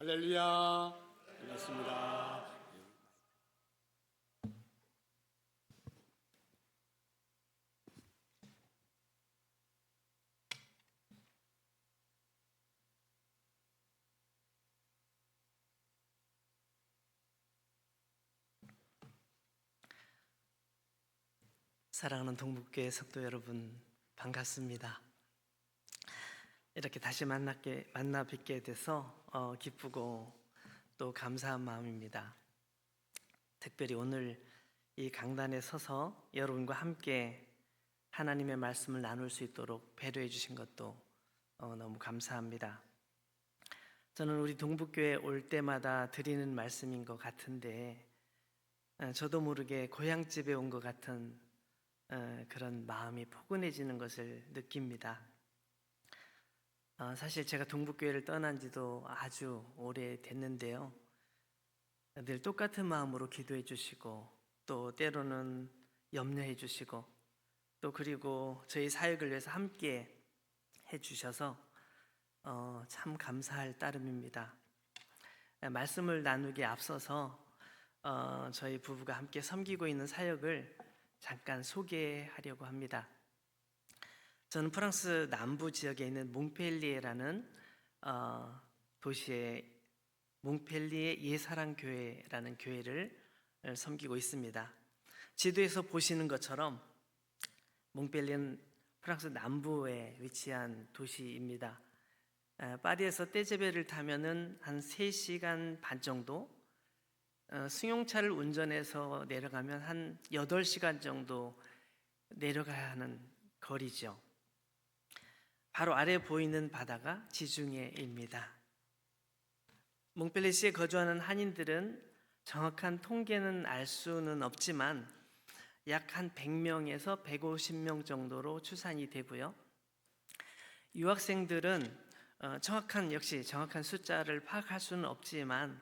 할렐루야. 반갑습니다. 사랑하는 동북교회 성도 여러분, 반갑습니다. 이렇게 다시 만나 뵙게 돼서 기쁘고 또 감사한 마음입니다. 특별히 오늘 이 강단에 서서 여러분과 함께 하나님의 말씀을 나눌 수 있도록 배려해 주신 것도 너무 감사합니다. 저는 우리 동북교회 올 때마다 드리는 말씀인 것 같은데 저도 모르게 고향집에 온 것 같은 그런 마음이 포근해지는 것을 느낍니다. 사실 제가 동북교회를 떠난 지도 아주 오래 됐는데요. 늘 똑같은 마음으로 기도해 주시고 또 때로는 염려해 주시고 또 그리고 저희 사역을 위해서 함께 해 주셔서 참 감사할 따름입니다. 말씀을 나누기에 앞서서 저희 부부가 함께 섬기고 있는 사역을 잠깐 소개하려고 합니다. 저는 프랑스 남부 지역에 있는 몽펠리에라는 도시의 몽펠리에 예사랑교회라는 교회를 섬기고 있습니다. 지도에서 보시는 것처럼 몽펠리에는 프랑스 남부에 위치한 도시입니다. 파리에서 떼제베를 타면은 한 3시간 반 정도, 승용차를 운전해서 내려가면 한 8시간 정도 내려가야 하는 거리죠. 바로 아래 보이는 바다가 지중해입니다. 몽펠리시에 거주하는 한인들은 정확한 통계는 알 수는 없지만 약 한 100명에서 150명 정도로 추산이 되고요. 유학생들은 역시 정확한 숫자를 파악할 수는 없지만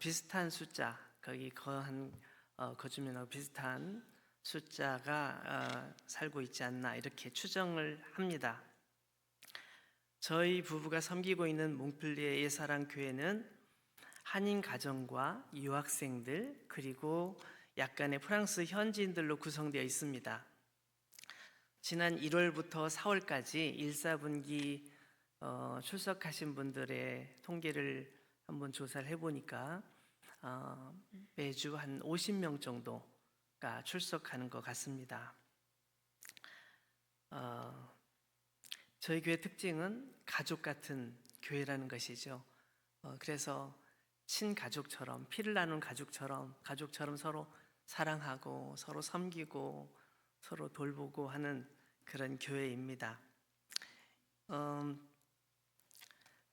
비슷한 숫자, 거기 거주민하고 비슷한 숫자가 살고 있지 않나 이렇게 추정을 합니다. 저희 부부가 섬기고 있는 몽펠리에 예사랑 교회는 한인 가정과 유학생들 그리고 약간의 프랑스 현지인들로 구성되어 있습니다. 지난 1월부터 4월까지 1사분기 출석하신 분들의 통계를 한번 조사를 해보니까 매주 한 50명 정도가 출석하는 것 같습니다. 저희 교회 특징은 가족 같은 교회라는 것이죠. 그래서 친가족처럼, 피를 나눈 가족처럼 서로 사랑하고 서로 섬기고 서로 돌보고 하는 그런 교회입니다.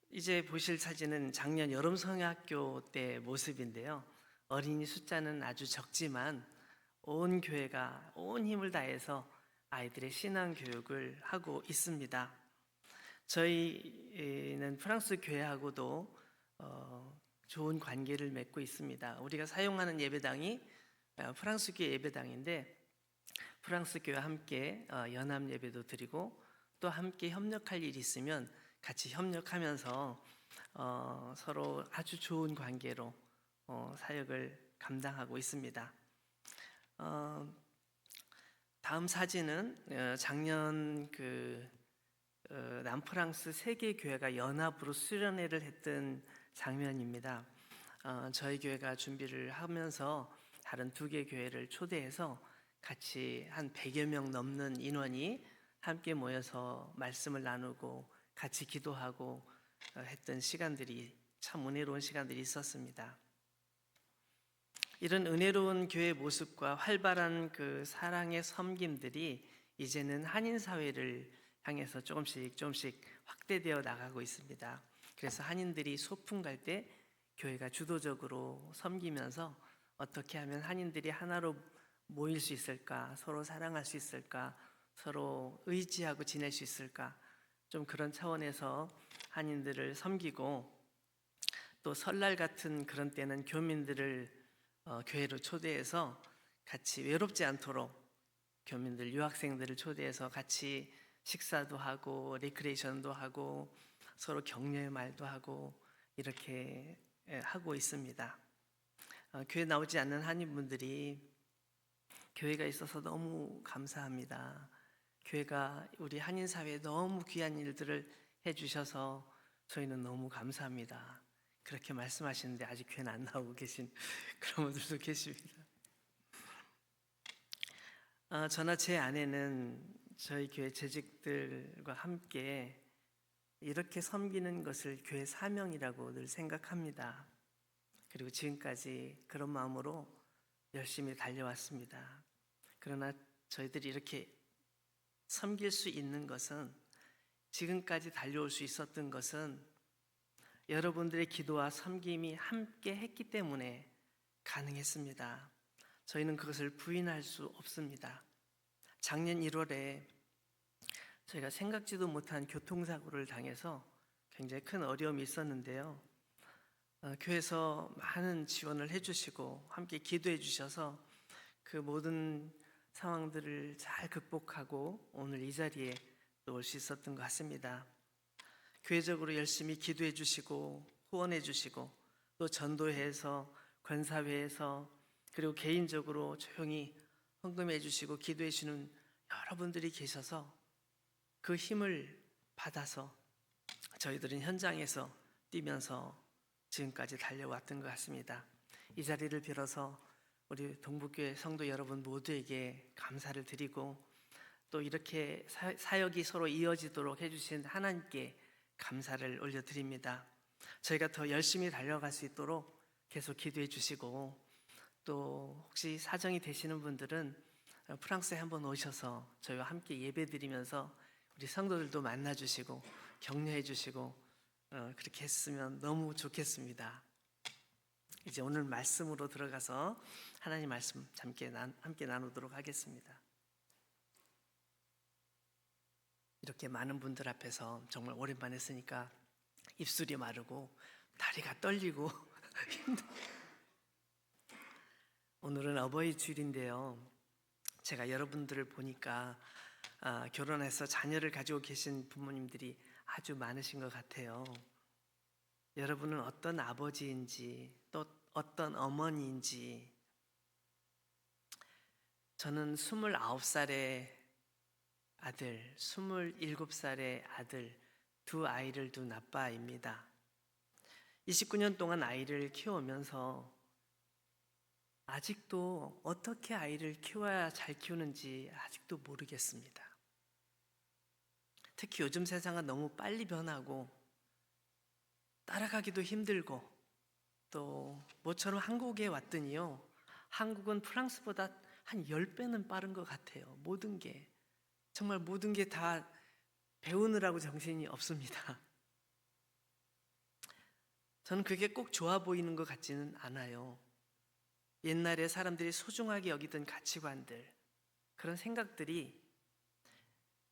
이제 보실 사진은 작년 여름 성야학교 때 모습인데요. 어린이 숫자는 아주 적지만 온 교회가 온 힘을 다해서 아이들의 신앙 교육을 하고 있습니다. 저희는 프랑스 교회하고도 좋은 관계를 맺고 있습니다. 우리가 사용하는 예배당이 프랑스교회 예배당인데 프랑스 교회와 함께 연합 예배도 드리고 또 함께 협력할 일이 있으면 같이 협력하면서 서로 아주 좋은 관계로 사역을 감당하고 있습니다. 다음 사진은 작년 남프랑스 세계 교회가 연합으로 수련회를 했던 장면입니다. 저희 교회가 준비를 하면서 다른 2개 교회를 초대해서 같이 한 100여 명 넘는 인원이 함께 모여서 말씀을 나누고 같이 기도하고 했던 시간들이 참 은혜로운 시간들이 있었습니다. 이런 은혜로운 교회 모습과 활발한 그 사랑의 섬김들이 이제는 한인 사회를 향해서 조금씩 확대되어 나가고 있습니다. 그래서 한인들이 소풍 갈 때 교회가 주도적으로 섬기면서 어떻게 하면 한인들이 하나로 모일 수 있을까, 서로 사랑할 수 있을까, 서로 의지하고 지낼 수 있을까, 좀 그런 차원에서 한인들을 섬기고 또 설날 같은 그런 때는 교민들을 교회로 초대해서 같이 외롭지 않도록 교민들, 유학생들을 초대해서 같이 식사도 하고 리크레이션도 하고 서로 격려의 말도 하고 이렇게 하고 있습니다. 교회 나오지 않는 한인분들이 교회가 있어서 너무 감사합니다. 교회가 우리 한인 사회에 너무 귀한 일들을 해주셔서 저희는 너무 감사합니다. 그렇게 말씀하시는데 아직 교회는 안 나오고 계신 그런 분들도 계십니다. 저나 제 아내는 저희 교회 재직들과 함께 이렇게 섬기는 것을 교회 사명이라고 늘 생각합니다. 그리고 지금까지 그런 마음으로 열심히 달려왔습니다. 그러나 저희들이 이렇게 섬길 수 있는 것은, 지금까지 달려올 수 있었던 것은 여러분들의 기도와 섬김이 함께 했기 때문에 가능했습니다. 저희는 그것을 부인할 수 없습니다. 작년 1월에 저희가 생각지도 못한 교통사고를 당해서 굉장히 큰 어려움이 있었는데요. 교회에서 많은 지원을 해주시고 함께 기도해 주셔서 그 모든 상황들을 잘 극복하고 오늘 이 자리에 또 올 수 있었던 것 같습니다. 교회적으로 열심히 기도해 주시고 후원해 주시고 또 전도회에서, 권사회에서, 그리고 개인적으로 조용히 헌금해 주시고 기도해 주시는 여러분들이 계셔서 그 힘을 받아서 저희들은 현장에서 뛰면서 지금까지 달려왔던 것 같습니다. 이 자리를 빌어서 우리 동북교회 성도 여러분 모두에게 감사를 드리고 또 이렇게 사역이 서로 이어지도록 해주신 하나님께 감사를 올려드립니다. 저희가 더 열심히 달려갈 수 있도록 계속 기도해 주시고 또 혹시 사정이 되시는 분들은 프랑스에 한번 오셔서 저희와 함께 예배 드리면서 우리 성도들도 만나 주시고 격려해 주시고 그렇게 했으면 너무 좋겠습니다. 이제 오늘 말씀으로 들어가서 하나님 말씀 함께 나누도록 하겠습니다. 이렇게 많은 분들 앞에서 정말 오랜만에 쓰니까 입술이 마르고 다리가 떨리고 오늘은 어버이 주일인데요. 제가 여러분들을 보니까 결혼해서 자녀를 가지고 계신 부모님들이 아주 많으신 것 같아요. 여러분은 어떤 아버지인지 또 어떤 어머니인지. 저는 29살의 아들, 27살의 아들, 두 아이를 둔 아빠입니다. 29년 동안 아이를 키워오면서 아직도 어떻게 아이를 키워야 잘 키우는지 아직도 모르겠습니다. 특히 요즘 세상은 너무 빨리 변하고 따라가기도 힘들고 또 모처럼 한국에 왔더니요, 한국은 프랑스보다 한 10배는 빠른 것 같아요. 모든 게 정말 모든 게 다 배우느라고 정신이 없습니다. 저는 그게 꼭 좋아 보이는 것 같지는 않아요. 옛날에 사람들이 소중하게 여기던 가치관들, 그런 생각들이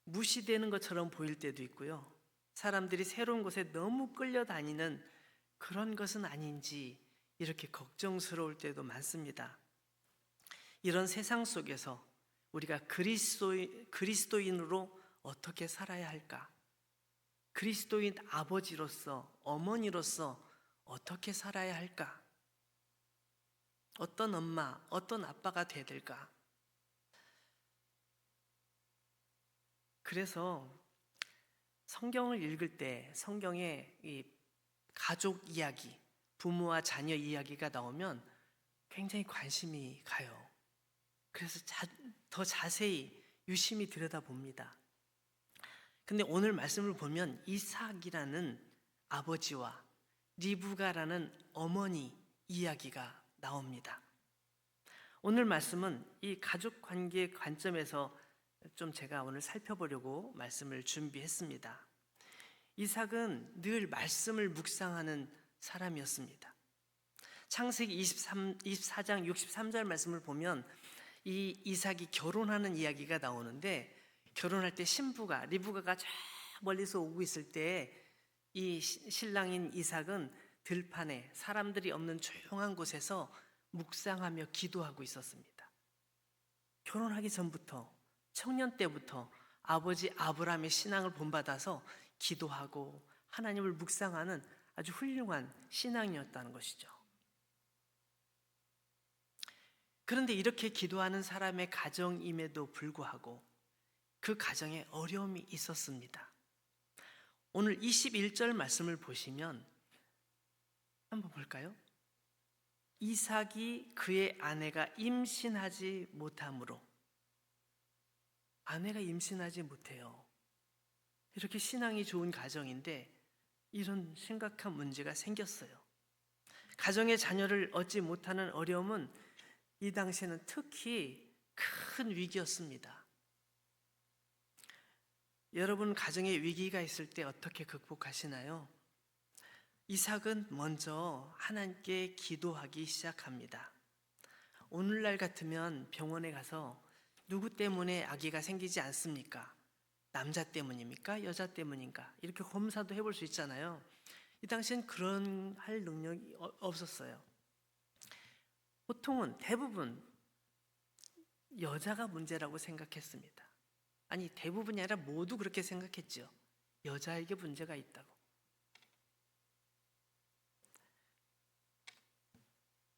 무시되는 것처럼 보일 때도 있고요. 사람들이 새로운 곳에 너무 끌려다니는 그런 것은 아닌지 이렇게 걱정스러울 때도 많습니다. 이런 세상 속에서 우리가 그리스도인으로 어떻게 살아야 할까? 그리스도인 아버지로서, 어머니로서 어떻게 살아야 할까? 어떤 엄마, 어떤 아빠가 돼야 될까? 그래서 성경을 읽을 때 성경에 이 가족 이야기, 부모와 자녀 이야기가 나오면 굉장히 관심이 가요. 그래서 더 자세히 유심히 들여다봅니다. 근데 오늘 말씀을 보면 이삭이라는 아버지와 리브가라는 어머니 이야기가 나옵니다. 오늘 말씀은 이 가족 관계 관점에서 좀 제가 오늘 살펴보려고 말씀을 준비했습니다. 이삭은 늘 말씀을 묵상하는 사람이었습니다. 창세기 24장 63절 말씀을 보면 이 이삭이 결혼하는 이야기가 나오는데, 결혼할 때 신부가 리브가가 저 멀리서 오고 있을 때 이 신랑인 이삭은 들판에 사람들이 없는 조용한 곳에서 묵상하며 기도하고 있었습니다. 결혼하기 전부터, 청년 때부터 아버지 아브라함의 신앙을 본받아서 기도하고 하나님을 묵상하는 아주 훌륭한 신앙이었다는 것이죠. 그런데 이렇게 기도하는 사람의 가정임에도 불구하고 그 가정에 어려움이 있었습니다. 오늘 21절 말씀을 보시면 한번 볼까요? 이삭이 그의 아내가 임신하지 못함으로, 아내가 임신하지 못해요. 이렇게 신앙이 좋은 가정인데 이런 심각한 문제가 생겼어요. 가정의 자녀를 얻지 못하는 어려움은 이 당시에는 특히 큰 위기였습니다. 여러분 가정에 위기가 있을 때 어떻게 극복하시나요? 이삭은 먼저 하나님께 기도하기 시작합니다. 오늘날 같으면 병원에 가서 누구 때문에 아기가 생기지 않습니까? 남자 때문입니까? 여자 때문인가? 이렇게 검사도 해볼 수 있잖아요. 이 당시엔 그런 할 능력이 없었어요. 보통은 대부분 여자가 문제라고 생각했습니다. 아니, 대부분이 아니라 모두 그렇게 생각했죠. 여자에게 문제가 있다고.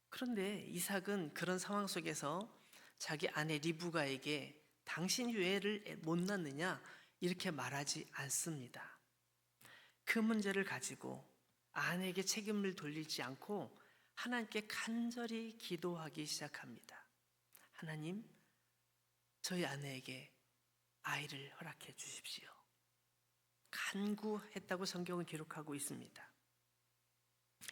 그런데 이삭은 그런 상황 속에서 자기 아내 리브가에게 당신 외에를 못 낳느냐 이렇게 말하지 않습니다. 그 문제를 가지고 아내에게 책임을 돌리지 않고 하나님께 간절히 기도하기 시작합니다. 하나님, 저희 아내에게 아이를 허락해 주십시오. 간구했다고 성경은 기록하고 있습니다.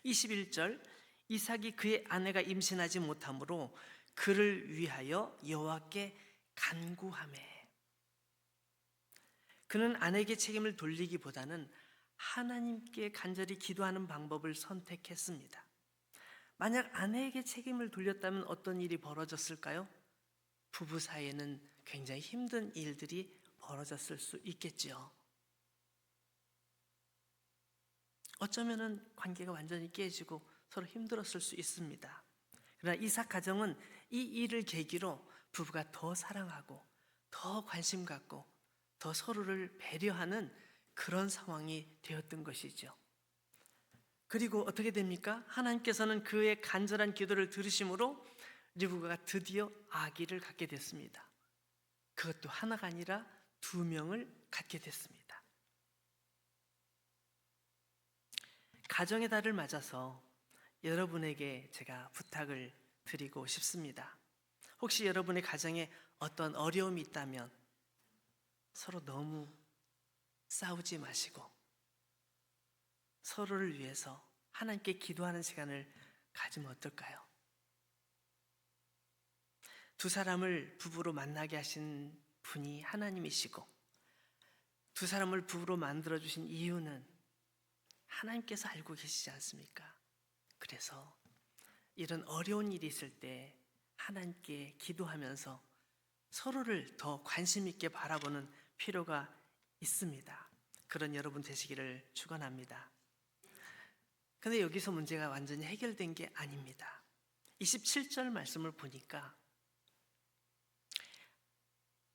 21절, 이삭이 그의 아내가 임신하지 못하므로 그를 위하여 여호와께 간구하매. 그는 아내에게 책임을 돌리기보다는 하나님께 간절히 기도하는 방법을 선택했습니다. 만약 아내에게 책임을 돌렸다면 어떤 일이 벌어졌을까요? 부부 사이에는 굉장히 힘든 일들이 벌어졌을 수 있겠죠. 어쩌면은 관계가 완전히 깨지고 서로 힘들었을 수 있습니다. 그러나 이삭 가정은 이 일을 계기로 부부가 더 사랑하고 더 관심 갖고 더 서로를 배려하는 그런 상황이 되었던 것이죠. 그리고 어떻게 됩니까? 하나님께서는 그의 간절한 기도를 들으심으로 리브가가 드디어 아기를 갖게 됐습니다. 그것도 하나가 아니라 2명을 갖게 됐습니다. 가정의 달을 맞아서 여러분에게 제가 부탁을 드리고 싶습니다. 혹시 여러분의 가정에 어떤 어려움이 있다면 서로 너무 싸우지 마시고 서로를 위해서 하나님께 기도하는 시간을 가지면 어떨까요? 두 사람을 부부로 만나게 하신 분이 하나님이시고 두 사람을 부부로 만들어주신 이유는 하나님께서 알고 계시지 않습니까? 그래서 이런 어려운 일이 있을 때 하나님께 기도하면서 서로를 더 관심 있게 바라보는 필요가 있습니다. 그런 여러분 되시기를 축원합니다. 근데 여기서 문제가 완전히 해결된 게 아닙니다. 27절 말씀을 보니까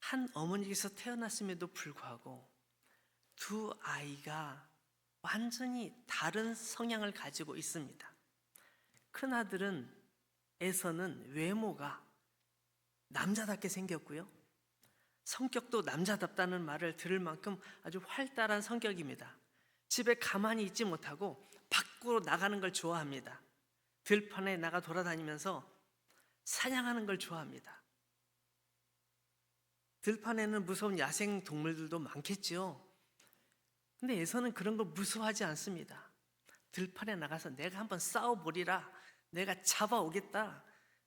한 어머니께서 태어났음에도 불구하고 2 아이가 완전히 다른 성향을 가지고 있습니다. 큰아들은 에서는 외모가 남자답게 생겼고요. 성격도 남자답다는 말을 들을 만큼 아주 활달한 성격입니다. 집에 가만히 있지 못하고 밖으로 나가는 걸 좋아합니다. 들판에 나가 돌아다니면서 사냥하는 걸 좋아합니다. 들판에는 무서운 야생 동물들도 많겠죠. 근데 에서는 그런 걸 무서워하지 않습니다. 들판에 나가서 내가 한번 싸워보리라, 내가 잡아오겠다,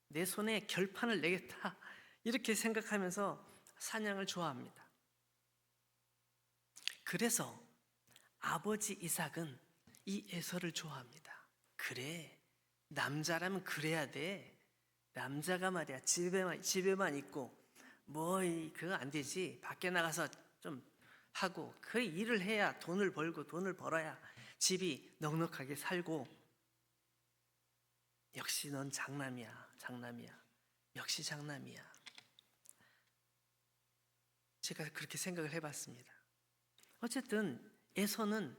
내 손에 결판을 내겠다, 이렇게 생각하면서 사냥을 좋아합니다. 그래서 아버지 이삭은 이 에서를 좋아합니다. 그래, 남자라면 그래야 돼. 남자가 말이야 집에만 있고 뭐 그거 안 되지. 밖에 나가서 좀 하고 그 일을 해야 돈을 벌고 돈을 벌어야 집이 넉넉하게 살고. 역시 넌 장남이야. 역시 장남이야. 제가 그렇게 생각을 해봤습니다. 어쨌든 에서는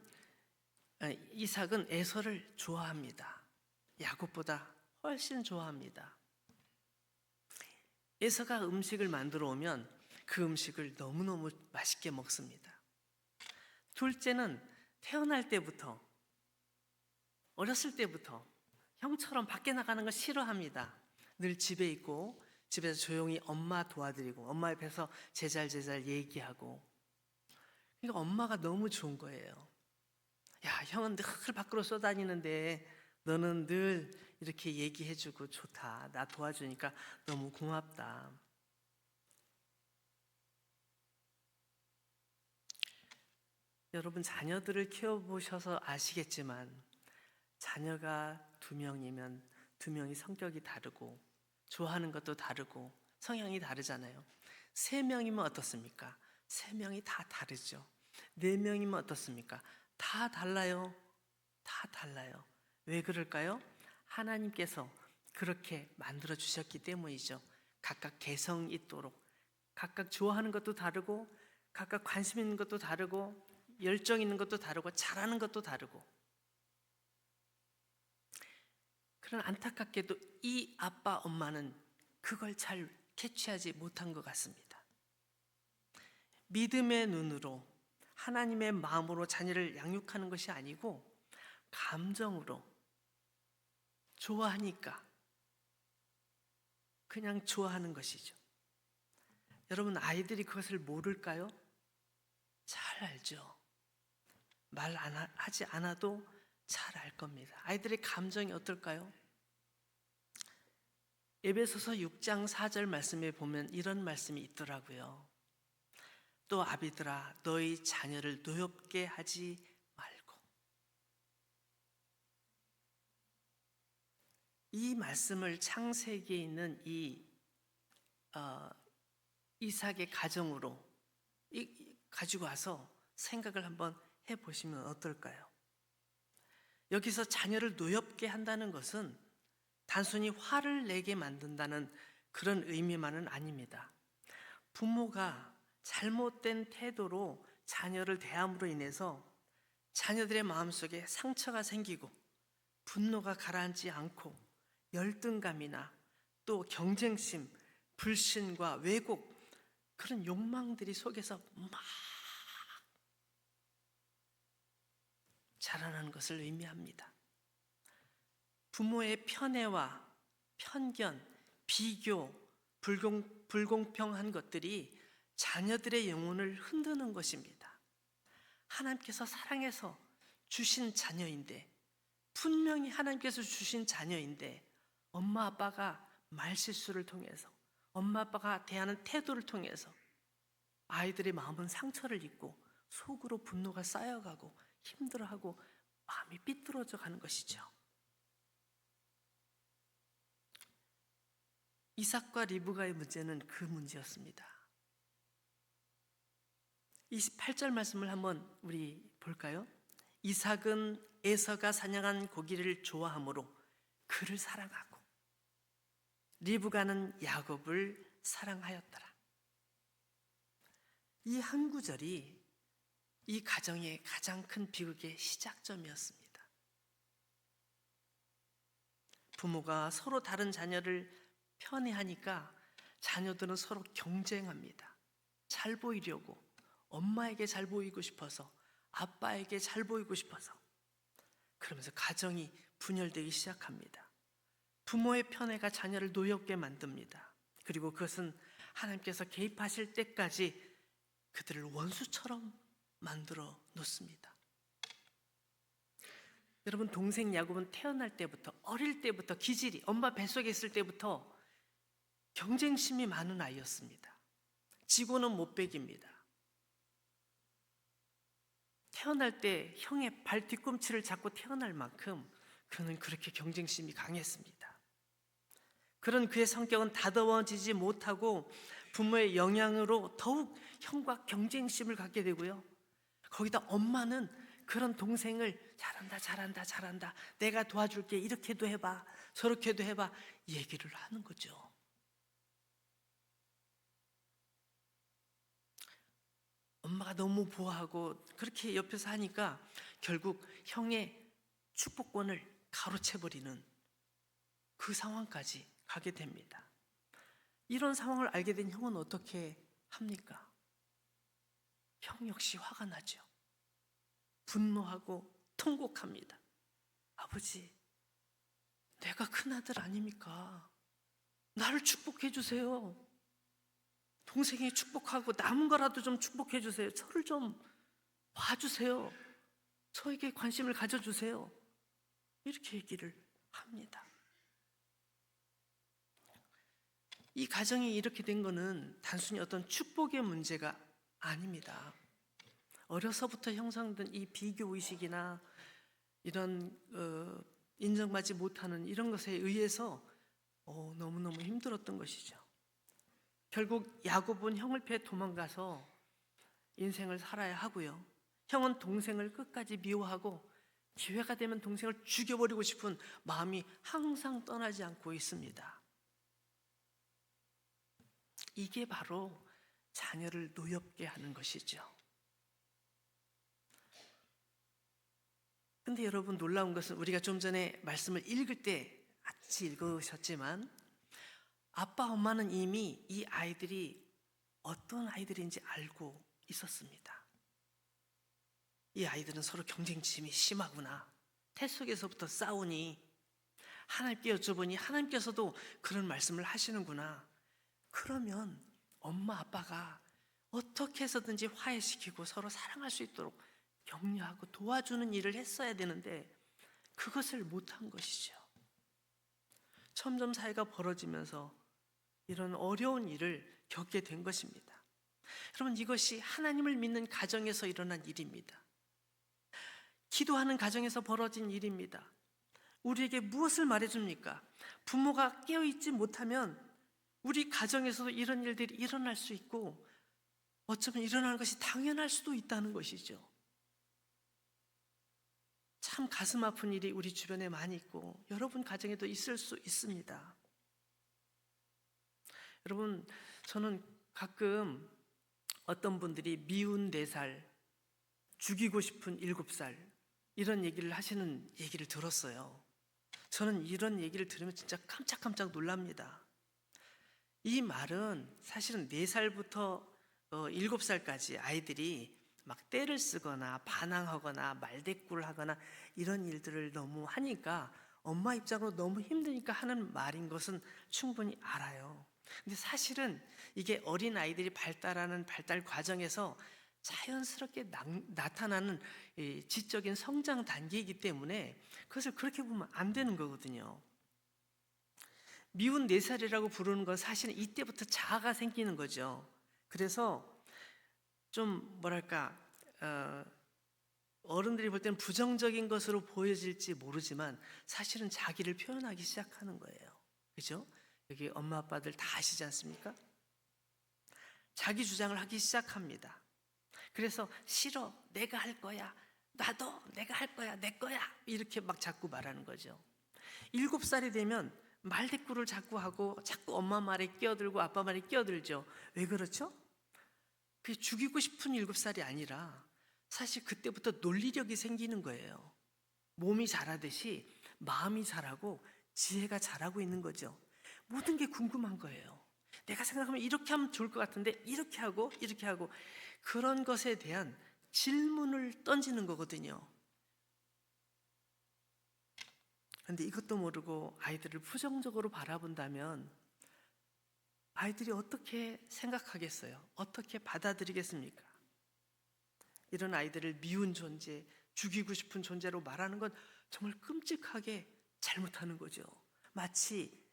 이삭은 에서를 좋아합니다. 야곱보다 훨씬 좋아합니다. 에서가 음식을 만들어 오면 그 음식을 너무너무 맛있게 먹습니다. 둘째는 태어날 때부터, 어렸을 때부터 형처럼 밖에 나가는 거 싫어합니다. 늘 집에 있고 집에서 조용히 엄마 도와드리고 엄마 옆에서 제잘제잘 얘기하고. 그러니까 엄마가 너무 좋은 거예요. 야, 형은 늘 밖으로 쏘다니는데 너는 늘 이렇게 얘기해주고 좋다. 나 도와주니까 너무 고맙다. 여러분, 자녀들을 키워보셔서 아시겠지만 자녀가 2명이면 2명이 성격이 다르고 좋아하는 것도 다르고 성향이 다르잖아요. 3명이면 어떻습니까? 3명이 다 다르죠. 4명이면 어떻습니까? 다 달라요. 다 달라요. 왜 그럴까요? 하나님께서 그렇게 만들어 주셨기 때문이죠. 각각 개성 있도록, 각각 좋아하는 것도 다르고 각각 관심 있는 것도 다르고 열정 있는 것도 다르고 잘하는 것도 다르고. 그런 안타깝게도 이 아빠 엄마는 그걸 잘 캐치하지 못한 것 같습니다. 믿음의 눈으로 하나님의 마음으로 자녀를 양육하는 것이 아니고 감정으로 좋아하니까 그냥 좋아하는 것이죠. 여러분, 아이들이 그것을 모를까요? 잘 알죠. 하지 않아도 잘 알 겁니다. 아이들의 감정이 어떨까요? 에베소서 6장 4절 말씀에 보면 이런 말씀이 있더라고요. 또 아비들아 너희 자녀를 노엽게 하지 말고. 이 말씀을 창세기에 있는 이삭의 가정으로 가지고 와서 생각을 한번 해보시면 어떨까요? 여기서 자녀를 노엽게 한다는 것은 단순히 화를 내게 만든다는 그런 의미만은 아닙니다. 부모가 잘못된 태도로 자녀를 대함으로 인해서 자녀들의 마음속에 상처가 생기고 분노가 가라앉지 않고 열등감이나 또 경쟁심, 불신과 왜곡, 그런 욕망들이 속에서 막 자라나는 것을 의미합니다. 부모의 편애와 편견, 비교, 불공평한 것들이 자녀들의 영혼을 흔드는 것입니다. 하나님께서 사랑해서 주신 자녀인데, 분명히 하나님께서 주신 자녀인데 엄마 아빠가 말실수를 통해서, 엄마 아빠가 대하는 태도를 통해서 아이들의 마음은 상처를 입고 속으로 분노가 쌓여가고 힘들어하고 마음이 삐뚤어져 가는 것이죠. 이삭과 리브가의 문제는 그 문제였습니다. 28절 말씀을 한번 우리 볼까요? 이삭은 에서가 사냥한 고기를 좋아하므로 그를 사랑하고 리브가는 야곱을 사랑하였더라. 이 한 구절이 이 가정의 가장 큰 비극의 시작점이었습니다. 부모가 서로 다른 자녀를 편애하니까 자녀들은 서로 경쟁합니다. 잘 보이려고, 엄마에게 잘 보이고 싶어서, 아빠에게 잘 보이고 싶어서. 그러면서 가정이 분열되기 시작합니다. 부모의 편애가 자녀를 노엽게 만듭니다. 그리고 그것은 하나님께서 개입하실 때까지 그들을 원수처럼 만들어 놓습니다. 여러분, 동생 야곱은 태어날 때부터, 어릴 때부터 기질이, 엄마 뱃속에 있을 때부터 경쟁심이 많은 아이였습니다. 지고는 못 배깁니다. 태어날 때 형의 발 뒤꿈치를 잡고 태어날 만큼 그는 그렇게 경쟁심이 강했습니다. 그런 그의 성격은 다듬어지지 못하고 부모의 영향으로 더욱 형과 경쟁심을 갖게 되고요. 거기다 엄마는 그런 동생을 잘한다, 내가 도와줄게, 이렇게도 해봐, 저렇게도 해봐 얘기를 하는 거죠. 엄마가 너무 보호하고 그렇게 옆에서 하니까 결국 형의 축복권을 가로채버리는 그 상황까지 가게 됩니다. 이런 상황을 알게 된 형은 어떻게 합니까? 형 역시 화가 나죠. 분노하고 통곡합니다. 아버지, 내가 큰아들 아닙니까? 나를 축복해 주세요. 동생이 축복하고 남은 거라도 좀 축복해 주세요. 저를 좀 봐주세요. 저에게 관심을 가져주세요. 이렇게 얘기를 합니다. 이 가정이 이렇게 된 거는 단순히 어떤 축복의 문제가 아닙니다. 어려서부터 형성된 이 비교 의식이나 이런 인정받지 못하는 이런 것에 의해서 너무너무 힘들었던 것이죠. 결국 야곱은 형을 피해 도망가서 인생을 살아야 하고요. 형은 동생을 끝까지 미워하고 기회가 되면 동생을 죽여버리고 싶은 마음이 항상 떠나지 않고 있습니다. 이게 바로 자녀를 노엽게 하는 것이죠. 근데 여러분, 놀라운 것은 우리가 좀 전에 말씀을 읽을 때 같이 읽으셨지만 아빠 엄마는 이미 이 아이들이 어떤 아이들인지 알고 있었습니다. 이 아이들은 서로 경쟁심이 심하구나, 태 속에서부터 싸우니, 하나님께 여쭤보니 하나님께서도 그런 말씀을 하시는구나. 그러면 엄마 아빠가 어떻게 해서든지 화해시키고 서로 사랑할 수 있도록 격려하고 도와주는 일을 했어야 되는데 그것을 못한 것이죠. 점점 사회가 벌어지면서 이런 어려운 일을 겪게 된 것입니다. 여러분, 이것이 하나님을 믿는 가정에서 일어난 일입니다. 기도하는 가정에서 벌어진 일입니다. 우리에게 무엇을 말해줍니까? 부모가 깨어있지 못하면 우리 가정에서도 이런 일들이 일어날 수 있고 어쩌면 일어나는 것이 당연할 수도 있다는 것이죠. 참 가슴 아픈 일이 우리 주변에 많이 있고 여러분 가정에도 있을 수 있습니다. 여러분, 저는 가끔 어떤 분들이 미운 4살, 죽이고 싶은 7살 이런 얘기를 하시는 얘기를 들었어요. 저는 이런 얘기를 들으면 진짜 깜짝깜짝 놀랍니다. 이 말은 사실은 4살부터 7살까지 아이들이 막 떼를 쓰거나 반항하거나 말대꾸를 하거나 이런 일들을 너무 하니까 엄마 입장으로 너무 힘드니까 하는 말인 것은 충분히 알아요. 근데 사실은 이게 어린 아이들이 발달하는 발달 과정에서 자연스럽게 나타나는 지적인 성장 단계이기 때문에 그것을 그렇게 보면 안 되는 거거든요. 미운 4살이라고 부르는 건 사실은 이때부터 자아가 생기는 거죠. 그래서 좀 뭐랄까 어른들이 볼 때는 부정적인 것으로 보여질지 모르지만 사실은 자기를 표현하기 시작하는 거예요. 그죠? 여기 엄마 아빠들 다 아시지 않습니까? 자기 주장을 하기 시작합니다. 그래서 싫어, 내가 할 거야, 나도 내가 할 거야, 내 거야, 이렇게 막 자꾸 말하는 거죠. 7살이 되면 말대꾸를 자꾸 하고 자꾸 엄마 말에 끼어들고 아빠 말에 끼어들죠. 왜 그렇죠? 그게 죽이고 싶은 7살이 아니라 사실 그때부터 논리력이 생기는 거예요. 몸이 자라듯이 마음이 자라고 지혜가 자라고 있는 거죠. 모든 게 궁금한 거예요. 내가 생각하면 이렇게 하면 좋을 것 같은데 이렇게 하고 그런 것에 대한 질문을 던지는 거거든요. 그런데 이것도 모르고 아이들을 부정적으로 바라본다면 아이들이 어떻게 생각하겠어요? 어떻게 받아들이겠습니까? 이런 아이들을 미운 존재, 죽이고 싶은 존재로 말하는 건 정말 끔찍하게 잘못하는 거죠. 마치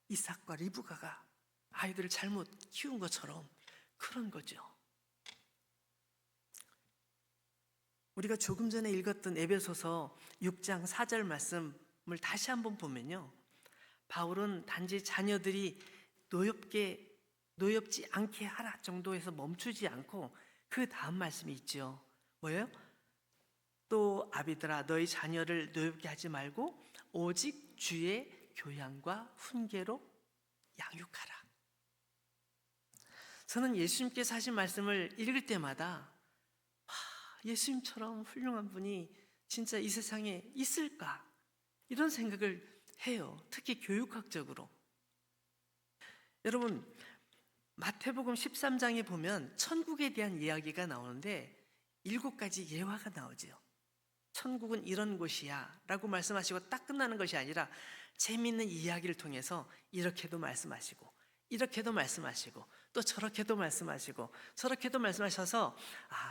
이삭과 리브가가 아이들을 잘못 키운 것처럼 그런 거죠. 우리가 조금 전에 읽었던 에베소서 6장 4절 말씀을 다시 한번 보면요, 바울은 단지 자녀들이 노엽지 않게 하라 정도에서 멈추지 않고 그 다음 말씀이 있죠. 뭐예요? 또 아비들아, 너희 자녀를 노엽게 하지 말고 오직 주의 교양과 훈계로 양육하라. 저는 예수님께서 하신 말씀을 읽을 때마다 예수님처럼 훌륭한 분이 진짜 이 세상에 있을까? 이런 생각을 해요. 특히 교육학적으로. 여러분, 마태복음 13장에 보면 천국에 대한 이야기가 나오는데 7가지 예화가 나오죠. 천국은 이런 곳이야 라고 말씀하시고 딱 끝나는 것이 아니라 재미있는 이야기를 통해서 이렇게도 말씀하시고 이렇게도 말씀하시고 또 저렇게도 말씀하시고 저렇게도 말씀하셔서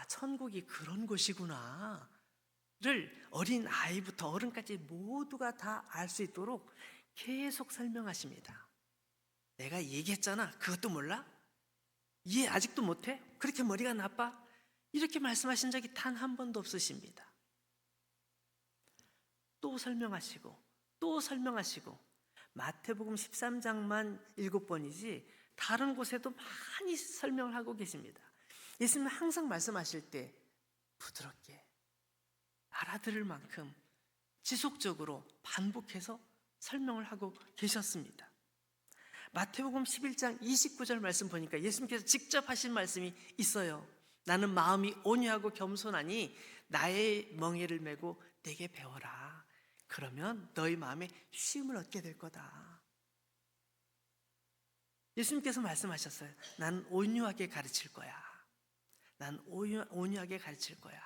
천국이 그런 곳이구나 를 어린 아이부터 어른까지 모두가 다 알 수 있도록 계속 설명하십니다. 내가 얘기했잖아. 그것도 몰라? 이해 아직도 못해? 그렇게 머리가 나빠? 이렇게 말씀하신 적이 단 한 번도 없으십니다. 또 설명하시고 또 설명하시고 마태복음 13장만 7번이지 다른 곳에도 많이 설명을 하고 계십니다. 예수님은 항상 말씀하실 때 부드럽게 알아들을 만큼 지속적으로 반복해서 설명을 하고 계셨습니다. 마태복음 11장 29절 말씀 보니까 예수님께서 직접 하신 말씀이 있어요. 나는 마음이 온유하고 겸손하니 나의 멍에를 메고 내게 배워라. 그러면 너희 마음에 쉼을 얻게 될 거다. 예수님께서 말씀하셨어요. 난 온유하게 가르칠 거야. 난 온유하게 가르칠 거야.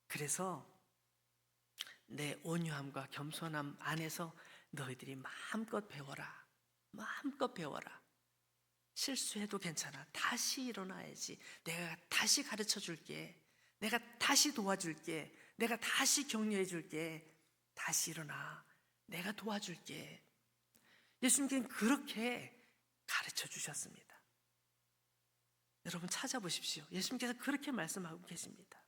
그래서 내 온유함과 겸손함 안에서 너희들이 마음껏 배워라. 마음껏 배워라. 실수해도 괜찮아. 다시 일어나야지. 내가 다시 가르쳐 줄게. 내가 다시 도와줄게. 내가 다시 격려해 줄게. 다시 일어나. 내가 도와줄게. 예수님께서는 그렇게 가르쳐 주셨습니다. 여러분 찾아보십시오. 예수님께서 그렇게 말씀하고 계십니다.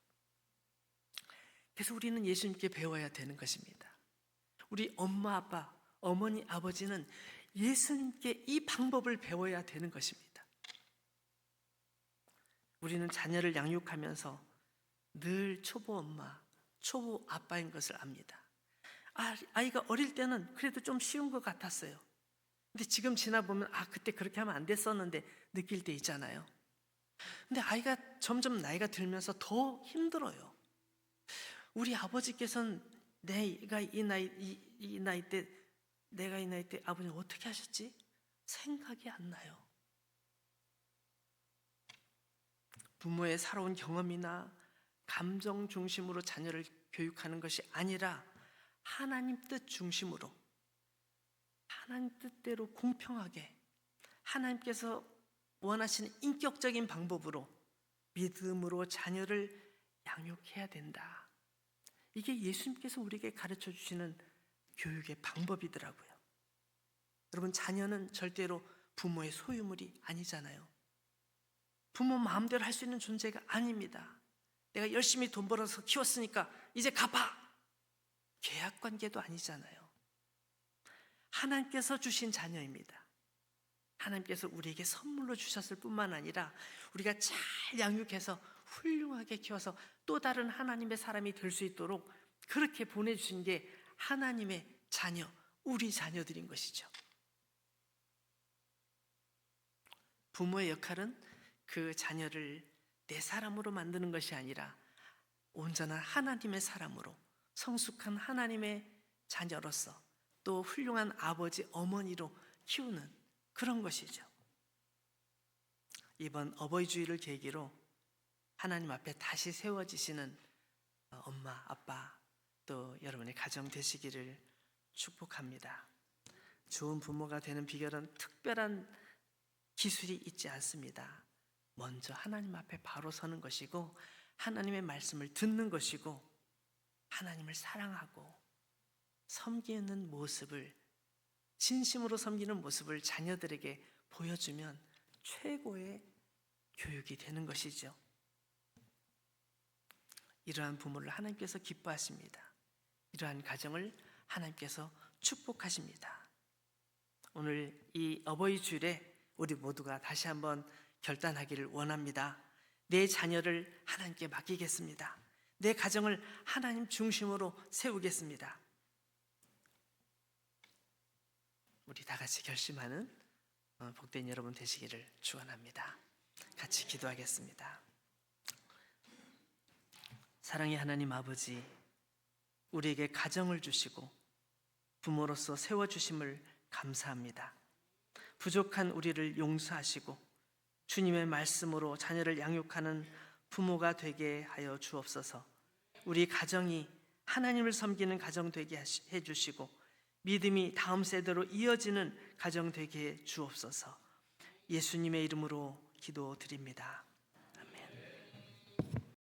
그래서 우리는 예수님께 배워야 되는 것입니다. 우리 엄마, 아빠, 어머니, 아버지는 예수님께 이 방법을 배워야 되는 것입니다. 우리는 자녀를 양육하면서 늘 초보 엄마, 초보 아빠인 것을 압니다. 아이가 어릴 때는 그래도 좀 쉬운 것 같았어요. 근데 지금 지나보면 그때 그렇게 하면 안 됐었는데 느낄 때 있잖아요. 근데 아이가 점점 나이가 들면서 더 힘들어요. 우리 아버지께서는 내가 이 나이 때 아버님 어떻게 하셨지? 생각이 안 나요. 부모의 살아온 경험이나 감정 중심으로 자녀를 교육하는 것이 아니라 하나님 뜻 중심으로, 하나님 뜻대로 공평하게 하나님께서 원하시는 인격적인 방법으로 믿음으로 자녀를 양육해야 된다. 이게 예수님께서 우리에게 가르쳐 주시는 교육의 방법이더라고요. 여러분, 자녀는 절대로 부모의 소유물이 아니잖아요. 부모 마음대로 할 수 있는 존재가 아닙니다. 내가 열심히 돈 벌어서 키웠으니까 이제 갚아. 계약 관계도 아니잖아요. 하나님께서 주신 자녀입니다. 하나님께서 우리에게 선물로 주셨을 뿐만 아니라 우리가 잘 양육해서 훌륭하게 키워서 또 다른 하나님의 사람이 될 수 있도록 그렇게 보내주신 게 하나님의 자녀, 우리 자녀들인 것이죠. 부모의 역할은 그 자녀를 내 사람으로 만드는 것이 아니라 온전한 하나님의 사람으로, 성숙한 하나님의 자녀로서 또 훌륭한 아버지, 어머니로 키우는 그런 것이죠. 이번 어버이 주일을 계기로 하나님 앞에 다시 세워지시는 엄마, 아빠, 또 여러분의 가정 되시기를 축복합니다. 좋은 부모가 되는 비결은 특별한 기술이 있지 않습니다. 먼저 하나님 앞에 바로 서는 것이고 하나님의 말씀을 듣는 것이고 하나님을 사랑하고 섬기는 모습을, 진심으로 섬기는 모습을 자녀들에게 보여주면 최고의 교육이 되는 것이죠. 이러한 부모를 하나님께서 기뻐하십니다. 이러한 가정을 하나님께서 축복하십니다. 오늘 이 어버이 주일에 우리 모두가 다시 한번 결단하기를 원합니다. 내 자녀를 하나님께 맡기겠습니다. 내 가정을 하나님 중심으로 세우겠습니다. 우리 다 같이 결심하는 복된 여러분 되시기를 축원합니다. 같이 기도하겠습니다. 사랑의 하나님 아버지, 우리에게 가정을 주시고 부모로서 세워주심을 감사합니다. 부족한 우리를 용서하시고 주님의 말씀으로 자녀를 양육하는 부모가 되게 하여 주옵소서. 우리 가정이 하나님을 섬기는 가정 되게 해주시고 믿음이 다음 세대로 이어지는 가정 되게 해 주옵소서. 예수님의 이름으로 기도드립니다.